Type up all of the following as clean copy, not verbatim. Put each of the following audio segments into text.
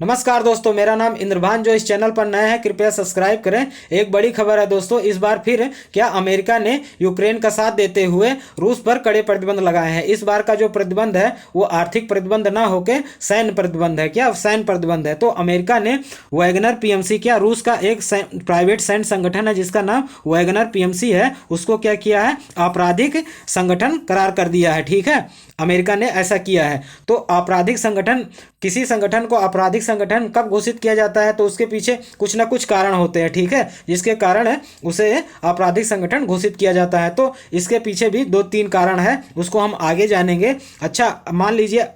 नमस्कार दोस्तों, मेरा नाम इंद्रभान। जो इस चैनल पर नए हैं कृपया सब्सक्राइब करें। एक बड़ी खबर है दोस्तों, इस बार फिर क्या अमेरिका ने यूक्रेन का साथ देते हुए रूस पर कड़े प्रतिबंध लगाए हैं। इस बार का जो प्रतिबंध है वो आर्थिक प्रतिबंध ना होकर सैन्य प्रतिबंध है। क्या सैन्य प्रतिबंध है? तो अमेरिका ने वैगनर पीएमसी, क्या रूस का एक प्राइवेट सैन्य संगठन है जिसका नाम वैगनर पीएमसी है, उसको क्या किया है, आपराधिक संगठन करार कर दिया है। ठीक है, अमेरिका ने ऐसा किया है। तो आपराधिक संगठन, किसी संगठन को आपराधिक संगठन कब घोषित किया जाता है तो उसके पीछे कुछ ना कुछ कारण होते हैं। ठीक है, जिसके कारण उसे आपराधिक संगठन घोषित किया जाता है। तो इसके पीछे भी दो तीन कारण है, उसको हम आगे जानेंगे। अच्छा, मान लीजिए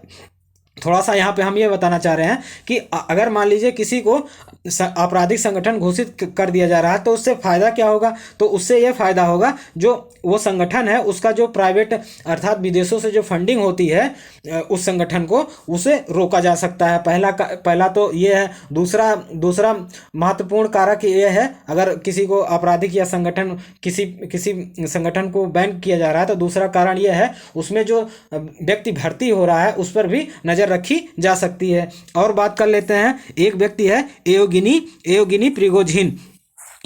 थोड़ा सा यहाँ पे हम ये बताना चाह रहे हैं कि अगर मान लीजिए किसी को आपराधिक संगठन घोषित कर दिया जा रहा है तो उससे फ़ायदा क्या होगा? तो उससे ये फ़ायदा होगा जो वो संगठन है उसका जो प्राइवेट अर्थात विदेशों से जो फंडिंग होती है उस संगठन को, उसे रोका जा सकता है। पहला तो ये है। दूसरा महत्वपूर्ण कारक ये है, अगर किसी को आपराधिक या संगठन किसी संगठन को बैन किया जा रहा है तो दूसरा कारण ये है उसमें जो व्यक्ति भर्ती हो रहा है उस पर भी नज़र रखी जा सकती है। और बात कर लेते हैं, एक व्यक्ति है एवगिनी प्रिगोजिन।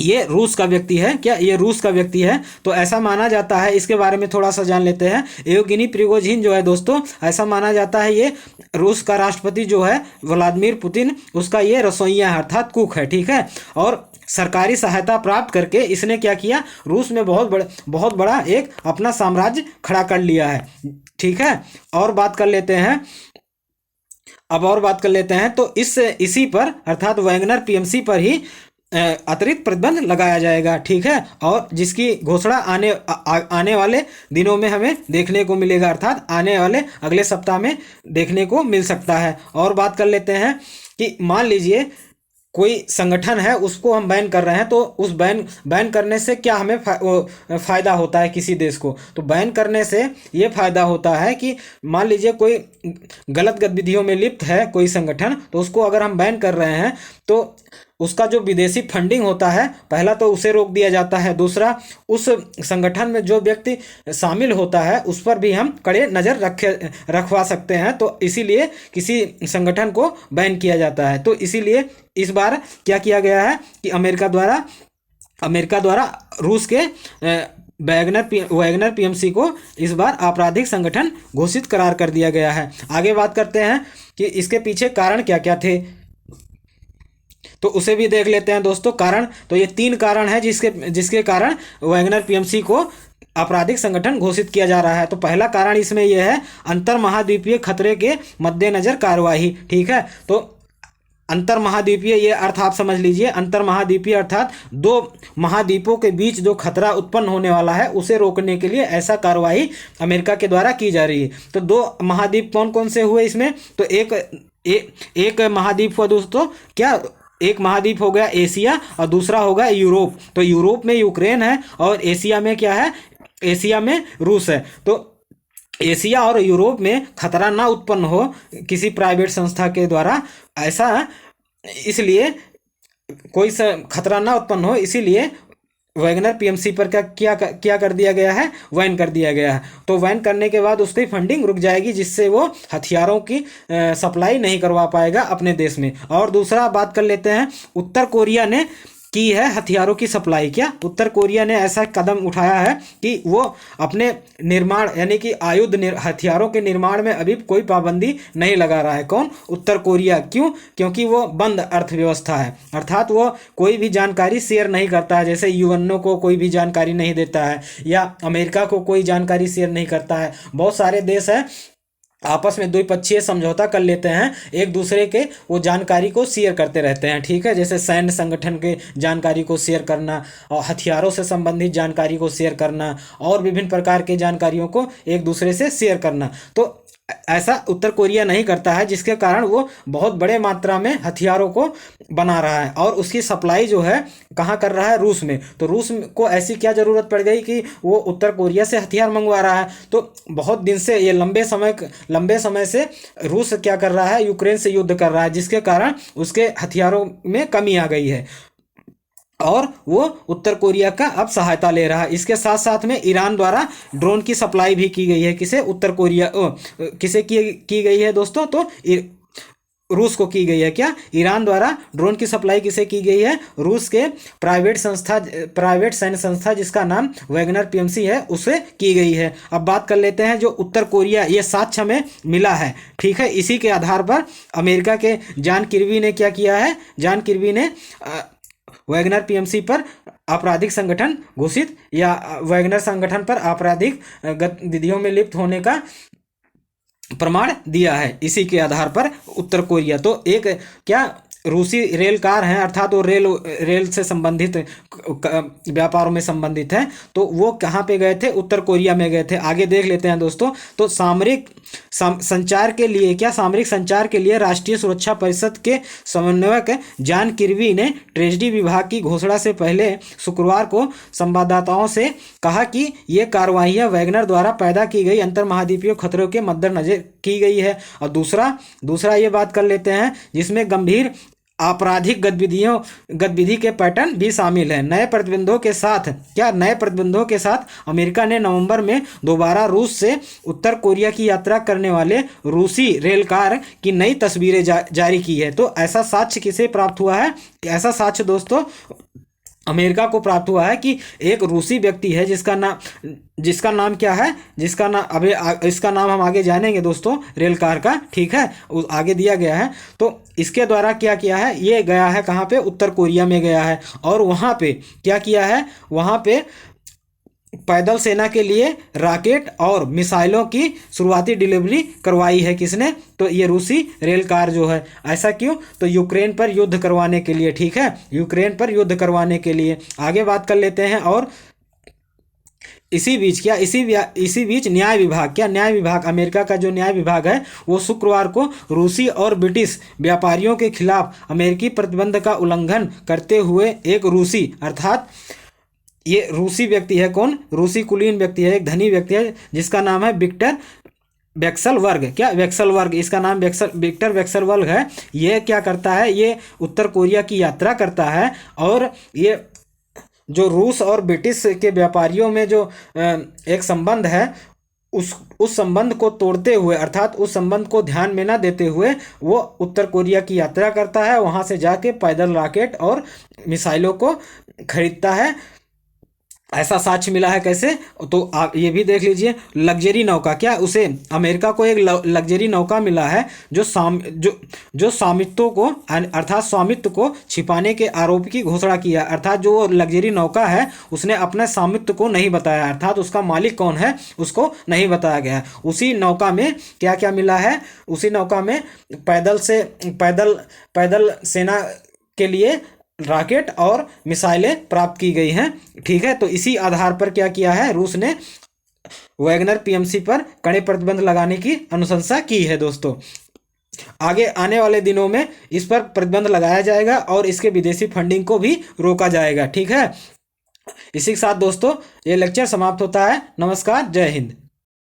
ये रूस का व्यक्ति है। क्या ये रूस का व्यक्ति है? तो ऐसा माना जाता है, इसके बारे में थोड़ा सा जान लेते हैं। एवगिनी प्रिगोजिन जो है दोस्तों, ऐसा माना जाता है ये रूस का राष्ट्रपति जो है व्लादिमीर पुतिन, उसका ये रसोइया है अर्थात कुक है। ठीक है, और सरकारी सहायता प्राप्त करके इसने क्या किया, रूस में बहुत बड़ा एक अपना साम्राज्य खड़ा कर लिया है। ठीक है, और बात कर लेते हैं तो इसी पर अर्थात वैगनर पीएमसी पर ही अतिरिक्त प्रतिबंध लगाया जाएगा। ठीक है, और जिसकी घोषणा आने वाले दिनों में हमें देखने को मिलेगा, अर्थात आने वाले अगले सप्ताह में देखने को मिल सकता है। और बात कर लेते हैं कि मान लीजिए कोई संगठन है उसको हम बैन कर रहे हैं तो उस बैन करने से क्या हमें फ़ायदा होता है किसी देश को? तो बैन करने से ये फ़ायदा होता है कि मान लीजिए कोई गलत गतिविधियों में लिप्त है कोई संगठन, तो उसको अगर हम बैन कर रहे हैं तो उसका जो विदेशी फंडिंग होता है पहला तो उसे रोक दिया जाता है। दूसरा, उस संगठन में जो व्यक्ति शामिल होता है उस पर भी हम कड़े नज़र रखवा सकते हैं। तो इसीलिए किसी संगठन को बैन किया जाता है। तो इसीलिए इस बार क्या किया गया है कि अमेरिका द्वारा रूस के वैगनर पीएमसी को इस बार आपराधिक संगठन घोषित करार कर दिया गया है। आगे बात करते हैं कि इसके पीछे कारण क्या क्या थे, तो उसे भी देख लेते हैं दोस्तों। कारण तो ये तीन कारण है जिसके कारण वैगनर पीएमसी को आपराधिक संगठन घोषित किया जा रहा है। तो पहला कारण इसमें यह है अंतर महाद्वीपीय खतरे के मद्देनजर कार्यवाही। ठीक है, तो अंतर महाद्वीपीय ये अर्थ आप समझ लीजिए। अंतर महाद्वीपीय अर्थात दो महाद्वीपों के बीच जो खतरा उत्पन्न होने वाला है उसे रोकने के लिए ऐसा कार्रवाई अमेरिका के द्वारा की जा रही है। तो दो महाद्वीप कौन कौन से हुए इसमें? तो एक महाद्वीप हुआ दोस्तों, क्या एक महाद्वीप हो गया एशिया और दूसरा होगा यूरोप। तो यूरोप में यूक्रेन है और एशिया में क्या है, एशिया में रूस है। तो एशिया और यूरोप में खतरा ना उत्पन्न हो किसी प्राइवेट संस्था के द्वारा, ऐसा इसलिए कोई खतरा ना उत्पन्न हो, इसीलिए वैगनर पीएमसी पर क्या कर दिया गया है, बैन कर दिया गया है। तो बैन करने के बाद उसकी फंडिंग रुक जाएगी जिससे वो हथियारों की सप्लाई नहीं करवा पाएगा अपने देश में। और दूसरा बात कर लेते हैं, उत्तर कोरिया ने की है हथियारों की सप्लाई। क्या उत्तर कोरिया ने ऐसा कदम उठाया है कि वो अपने निर्माण यानी कि हथियारों के निर्माण में अभी कोई पाबंदी नहीं लगा रहा है। कौन? उत्तर कोरिया। क्यों? क्योंकि वो बंद अर्थव्यवस्था है, अर्थात वो कोई भी जानकारी शेयर नहीं करता है। जैसे यूएनओ को कोई भी जानकारी नहीं देता है या अमेरिका को कोई जानकारी शेयर नहीं करता है। बहुत सारे देश हैं आपस में द्विपक्षीय समझौता कर लेते हैं, एक दूसरे के वो जानकारी को शेयर करते रहते हैं। ठीक है, जैसे सैन्य संगठन के जानकारी को शेयर करना और हथियारों से संबंधित जानकारी को शेयर करना और विभिन्न प्रकार के जानकारियों को एक दूसरे से शेयर करना। तो ऐसा उत्तर कोरिया नहीं करता है, जिसके कारण वो बहुत बड़े मात्रा में हथियारों को बना रहा है और उसकी सप्लाई जो है कहाँ कर रहा है, रूस में। तो रूस को ऐसी क्या ज़रूरत पड़ गई कि वो उत्तर कोरिया से हथियार मंगवा रहा है। तो बहुत दिन से ये लंबे समय से रूस क्या कर रहा है, यूक्रेन से युद्ध कर रहा है, जिसके कारण उसके हथियारों में कमी आ गई है और वो उत्तर कोरिया का अब सहायता ले रहा है। इसके साथ साथ में ईरान द्वारा ड्रोन की सप्लाई भी की गई है। किसे? उत्तर कोरिया किसे की गई है दोस्तों? तो रूस को की गई है। क्या? ईरान द्वारा ड्रोन की सप्लाई किसे की गई है? रूस के प्राइवेट सैन्य संस्था जिसका नाम वैगनर पीएमसी है उसे की गई है। अब बात कर लेते हैं जो उत्तर कोरिया, ये साक्ष्य हमें मिला है, ठीक है। इसी के आधार पर अमेरिका के जॉन किर्बी ने क्या किया है? जॉन किर्बी ने वैगनर पीएमसी पर आपराधिक संगठन घोषित या वैगनर संगठन पर आपराधिक गतिविधियों में लिप्त होने का प्रमाण दिया है। इसी के आधार पर उत्तर कोरिया तो एक क्या रूसी रेल कार हैं, अर्थात वो रेल से संबंधित व्यापारों में संबंधित है, तो वो कहाँ पे गए थे? उत्तर कोरिया में गए थे। आगे देख लेते हैं दोस्तों। तो सामरिक संचार के लिए क्या? सामरिक संचार के लिए राष्ट्रीय सुरक्षा परिषद के समन्वयक जॉन किर्बी ने ट्रेजरी विभाग की घोषणा से पहले शुक्रवार को संवाददाताओं से कहा कि ये कार्रवाइयाँ वैगनर द्वारा पैदा की गई अंतर्महाद्वीपीय खतरों के मद्देनजर की गई है। और दूसरा ये बात कर लेते हैं जिसमें गंभीर आपराधिक गतिविधि के पैटर्न भी शामिल है। नए प्रतिबंधों के साथ अमेरिका ने नवंबर में दोबारा रूस से उत्तर कोरिया की यात्रा करने वाले रूसी रेल कार की नई तस्वीरें जारी की है। तो ऐसा साक्ष्य किसे प्राप्त हुआ है? ऐसा साक्ष्य दोस्तों अमेरिका को प्राप्त हुआ है कि एक रूसी व्यक्ति है जिसका नाम क्या है? इसका नाम हम आगे जानेंगे दोस्तों, रेल कार का, ठीक है, आगे दिया गया है। तो इसके द्वारा क्या किया है? ये गया है कहाँ पे? उत्तर कोरिया में गया है। और वहाँ पे क्या किया है? वहाँ पे पैदल सेना के लिए रॉकेट और मिसाइलों की शुरुआती डिलीवरी करवाई है। किसने? तो ये रूसी रेल कार जो है। ऐसा क्यों? तो यूक्रेन पर युद्ध करवाने के लिए, ठीक है, यूक्रेन पर युद्ध करवाने के लिए। आगे बात कर लेते हैं। और इसी बीच न्याय विभाग, अमेरिका का जो न्याय विभाग है वो शुक्रवार को रूसी और ब्रिटिश व्यापारियों के खिलाफ अमेरिकी प्रतिबंध का उल्लंघन करते हुए एक रूसी, अर्थात ये रूसी व्यक्ति है, कौन? रूसी कुलीन व्यक्ति है, एक धनी व्यक्ति है जिसका नाम है विक्टर वेक्सलबर्ग। क्या? वेक्सलबर्ग, इसका नाम विक्टर वेक्सलबर्ग है। ये क्या करता है? ये उत्तर कोरिया की यात्रा करता है और ये जो रूस और ब्रिटिश के व्यापारियों में जो एक संबंध है उस संबंध को तोड़ते हुए, अर्थात उस संबंध को ध्यान में ना देते हुए वो उत्तर कोरिया की यात्रा करता है। वहाँ से जाके पैदल रॉकेट और मिसाइलों को खरीदता है। ऐसा साक्ष्य मिला है। कैसे? तो आप ये भी देख लीजिए। लग्जरी नौका, क्या उसे अमेरिका को एक लग्जरी नौका मिला है जो स्वामित्व को, अर्थात स्वामित्व को छिपाने के आरोप की घोषणा किया। अर्थात जो लग्जरी नौका है उसने अपने स्वामित्व को नहीं बताया, अर्थात उसका मालिक कौन है उसको नहीं बताया गया। उसी नौका में क्या क्या मिला है? उसी नौका में पैदल सेना के लिए रॉकेट और मिसाइलें प्राप्त की गई हैं, ठीक है। तो इसी आधार पर क्या किया है? रूस ने वैगनर पीएमसी पर कड़े प्रतिबंध लगाने की अनुशंसा की है दोस्तों। आगे आने वाले दिनों में इस पर प्रतिबंध लगाया जाएगा और इसके विदेशी फंडिंग को भी रोका जाएगा, ठीक है। इसी के साथ दोस्तों ये लेक्चर समाप्त होता है। नमस्कार, जय हिंद।